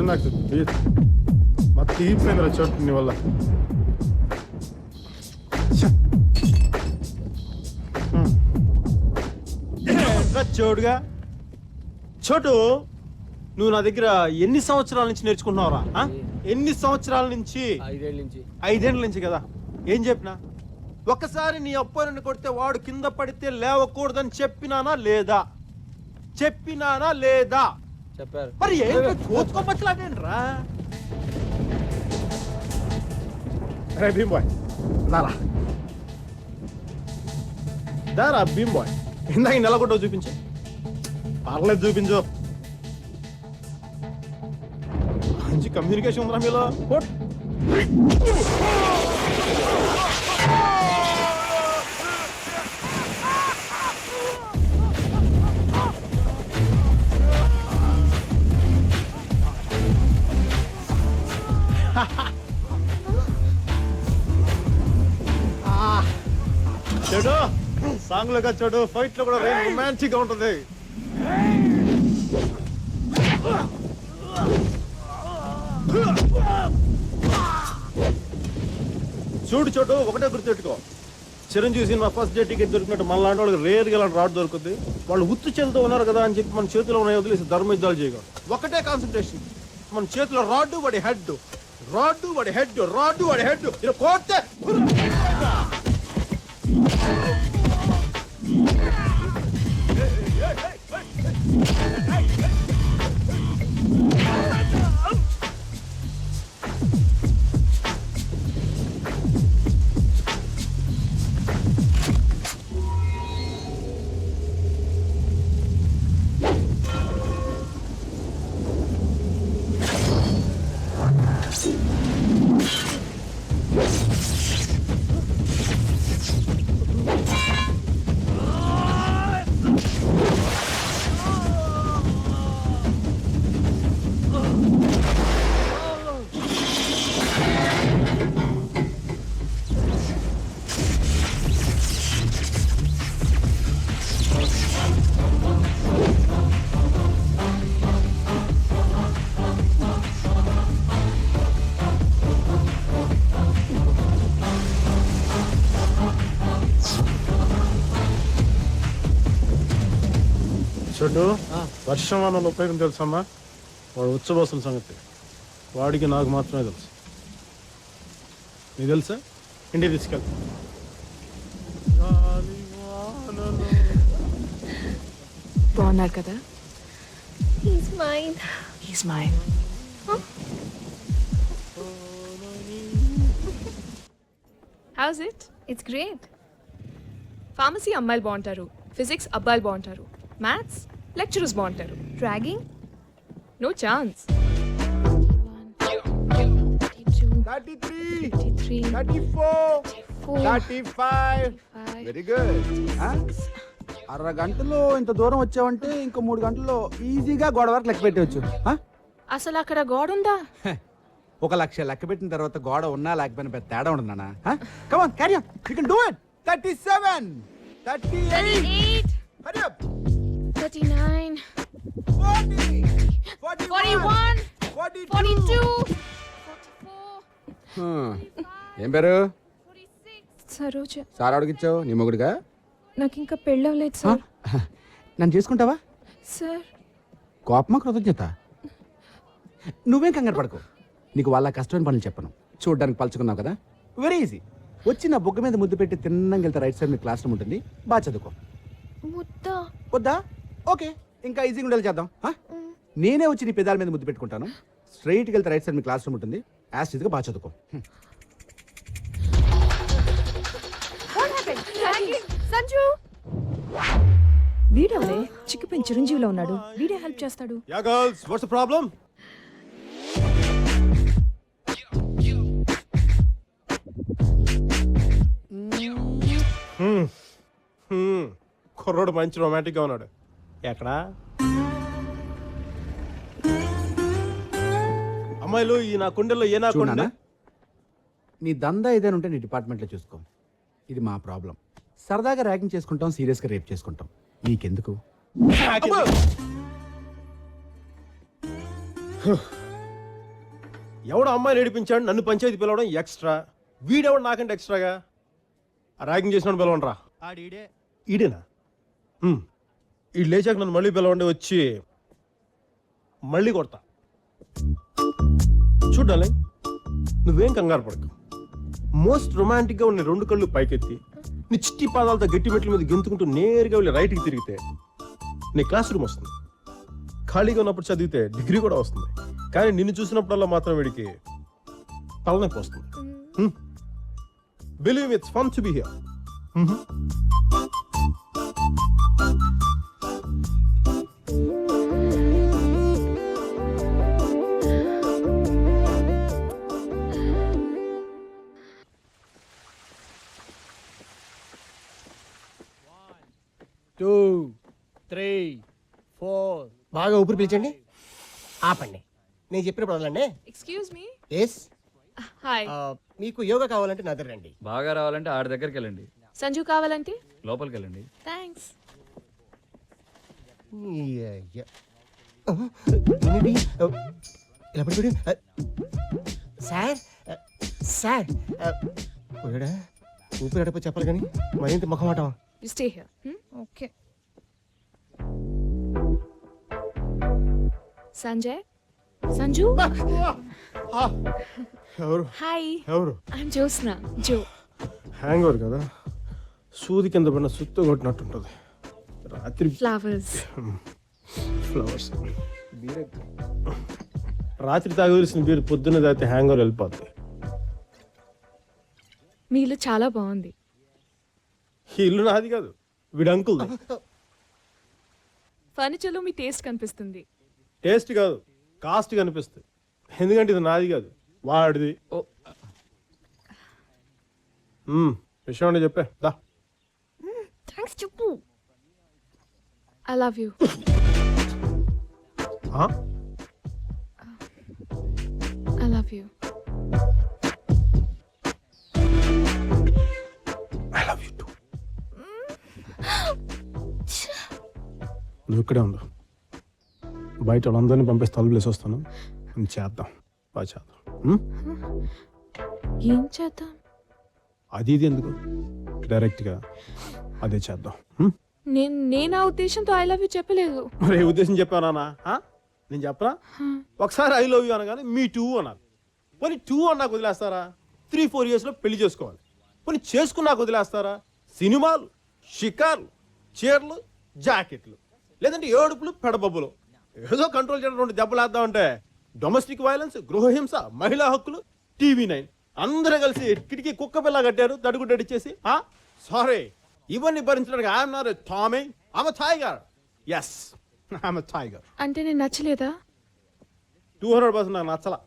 ಏನಾಗ್ತದೆ ಮತ್ತೆ ಈ ಪೇಂದ್ರ ಚೋಟ್ ನೀವಲ್ಲ చోటుగా చోటు నువ్వు నా దగ్గర ఎన్ని సంవత్సరాల నుంచి నేర్చుకుంటున్నావురా? ఎన్ని సంవత్సరాల నుంచి? 5 ఏళ్ళ నుంచి కదా. ఏం చెప్పినా? ఒక్కసారి నీ అబ్బాయిని కొడితే వాడు కింద పడితే లేవకూడదని చెప్పినానా లేదా? చెప్పారు. మరి ఏంటి చూసుకోమట్లాగేంట్రా? అరే భీమ్ బాయ్ దారా భీమ్ బాయ్ ఇందాక నెలకొట్టవు చూపించు. పర్లేదు చూపించు. మంచి కమ్యూనికేషన్ ఉందా మీలో? చెడు సాంగ్ లో చూడు, ఫైట్ లో కూడా రొమాంటిక్ గా ఉంటుంది. చూడు చోటు, ఒకటే గుర్తుపెట్టుకో, Chiranjeevi cinema first day ticket దొరికినట్టు మన లాంటి వాళ్ళకి రేరుగా ఇలాంటి రాడ్ దొరుకుతుంది. వాళ్ళు ఉత్తు చేతులతో ఉన్నారు కదా అని చెప్పి మన చేతిలో ఉన్నాయి వదిలేసి ధర్మ యుద్ధాలు చేయగలరు. ఒకటే కాన్సన్ట్రేషన్, మన చేతిలో రాడ్డు వాడి హెడ్, రాడ్డు వాడి హెడ్, రాడ్డు వాడి హెడ్. ఇలా కోస్తే చూడు, వర్షం వల్ల ఉపయోగం తెలుసమ్మా? వాడు ఉచ్చబోసుల సంగతి వాడికి నాకు మాత్రమే తెలుసు. నీకు తెలుసా? ఇంటికి తీసుకెళ్తా. బాగున్నారు కదా? He's mine. How's it? It's great. Pharmacy అమ్మాయిలు బాగుంటారు, ఫిజిక్స్ అబ్బాయిలు బాగుంటారు, మ్యాథ్స్ లెక్చరర్స్ బాగుంటారు. Dragging? No chance. 33, 33, 34, 35. Very good. అరగంటలో ఇంత దూరం వచ్చావంటే ఇంకో 3 గంటల్లో ఈజీగా గోడ వరకు లెక్క పెట్టవచ్చు. అసలు అక్కడ గోడ ఉందా? 1,00,000 లెక్క పెట్టిన తర్వాత గోడ ఉన్నా లేకపోయినా పెద్ద తేడా ఉండదు నాన్న. Come on, carry on, you can do it. 37, 38, Hari up, 39, 40, 41, 42. ఏం పేరు? సరోజ. సార్ అడిగిచ్చావు నీ మొగుడుగా? నాకు ఇంకా పెళ్ళవలేదు సార్. నన్ను చేసుకుంటావా? సార్ కోపమా కృతజ్ఞత? నువ్వేం కంగారు పడకు, నీకు వాళ్ళ కష్టమైన పనులు చెప్పను. చూడడానికి పలుచుకున్నావు కదా, వెరీ ఈజీ. వచ్చి నా బొగ్గ మీద ముద్దు పెట్టి తిన్నంగా వెళ్తే రైట్ సైడ్ మీ క్లాస్ రూమ్ ఉంటుంది, బాగా చదువుకో. ముద్దా? వద్దా? ఓకే, ఇంకా ఈజీగా ఉండేది చేద్దాం. నేనే వచ్చి నీ పెదాల మీద ముద్దు పెట్టుకుంటాను. స్ట్రైట్కి వెళ్తే రైట్ సైడ్ మీ క్లాస్ రూమ్ ఉంటుంది, యాస్టిజ్గా బాగా చదువుకో. సంజు వీడవే చిక్కిపోయిన చిరంజీవిలో ఉన్నాడు, వీడే హెల్ప్ చేస్తాడు. Yeah girls, what's the problem? కుర్రోడు మంచి రొమాంటిక్ గా ఉన్నాడు. ఎక్కడా అమ్మాయిలు? ఈ నా కుండెల్లో ఏ నా కుండ? నీ దందా ఏదైనా ఉంటే నీ డిపార్ట్మెంట్లో చూసుకో. ఇది మా ప్రాబ్లం. సరదాగా ర్యాగింగ్ చేసుకుంటాం, సీరియస్గా రేప్ చేసుకుంటాం. నీకెందుకు? ఎవడో అమ్మాయిని ఏడిపించాడు నన్ను పంచాయతీ పిలవడం ఎక్స్ట్రా. వీడెవడు నాకంటే ఎక్స్ట్రాగా? ఆ ర్యాగింగ్ చేసినాడు పిలవండిరా. ఈడేనా? ఈ లేచాక నన్ను మళ్ళీ పిలవండి, వచ్చి మళ్ళీ కొడతా. చూడాలి, నువ్వేం కంగారు పడకు. మోస్ట్ రొమాంటిక్గా ఉన్న రెండు కళ్ళు పైకెత్తి నీ చిట్టి పాదాలతో గట్టి మెట్ల మీద గెంతుకుంటూ నేరుగా వెళ్ళి రైట్కి తిరిగితే నీ క్లాస్ రూమ్ వస్తుంది. ఖాళీగా ఉన్నప్పుడు చదివితే డిగ్రీ కూడా వస్తుంది. కానీ నిన్ను చూసినప్పుడల్లా మాత్రం వీడికి తలనొప్పి వస్తుంది. Believe it's fun to be here. బాగా ఊపిరి పీల్చండి, ఆపండి. నేను చెప్పినప్పుడు వదలండి. Excuse me. Yes, hi. మీకు యోగా కావాలంటే నా దగ్గర రండి. బాగా రావాలంటే ఆడి దగ్గరికి వెళ్ళండి. సంజు కావాలంటే లోపలికి వెళ్ళండి. థ్యాంక్స్. ఏంటి ఇలా పడిపోయాడు? సార్ సార్ పోయాడా? ఊపిరి అడప చెప్పాలి కానీ మరింత ముఖమాటం. You stay here. Okay. Sanjay. Sanju. ఎవరు హాయ్. ఎవరు? I'm Jyotsna. Jo. Hangover కదా, సూది కింద పడిన సుత్తు కొట్టినట్టుంటుంది. రాత్రి ఫ్లవర్స్. ఫ్లవర్స్ రాత్రి తాగవలసిన బీరు పొద్దున్న తాగితే హ్యాంగ్ ఓవర్ వెళ్ళిపోద్ది. మీ ఇల్లు చాలా బాగుంది. ఈ ఇల్లు నాది కాదు, వీడి అంకుల్ది. ఫర్నిచర్లో మీ టేస్ట్ కనిపిస్తుంది. టేస్ట్ కాదు, కాస్ట్ కనిపిస్తుంది. ఎందుకంటే ఇది నాది కాదు, వాడిది. విషయం అంటే చెప్పే దా. థ్యాంక్స్ చెప్పు. I love you. I love you. I love you two. నువ్వు ఇక్కడే ఉండు, బయట వాళ్ళందరినీ పంపిస్తే తలుపులేసి వస్తాను. చేద్దాం, బాగా చేద్దాం. ఏం చేద్దాం? అది ఇది ఎందుకు, డైరెక్ట్గా అదే చేద్దాం. నేను ఆ ఉద్దేశంతో ఐ లవ్ యూ చెప్పలేదు. మరి ఏ ఉద్దేశం చెప్పానా? నేను చెప్పరా? ఒకసారి ఐ లవ్ యూ అనగానే మీ టూ అన్నారు. పోనీ టూ అన్నాకు వదిలేస్తారా? 3-4 yearsలో పెళ్లి చేసుకోవాలి. పోనీ చేసుకున్నాక వదిలేస్తారా? సినిమాలు, షికార్లు, చీరలు, జాకెట్లు, లేదంటే ఏడుపులు, పెడబబ్బులు, ఏదో కంట్రోల్ చేయడం 2 దెబ్బలు వేద్దామంటే డొమెస్టిక్ వైలెన్స్, గృహహింస, మహిళా హక్కులు, TV9 అందరూ కలిసి కిటికీ కుక్క పిల్ల కట్టారు తడుగుడ్డడిచ్చేసి. సారీ, ఇవన్నీ భరించడానికి I'm not a Tommy, I'm a tiger. Yes, I'm a tiger. అంటే నేను నచ్చలేదా? 200% నాకు నచ్చలా.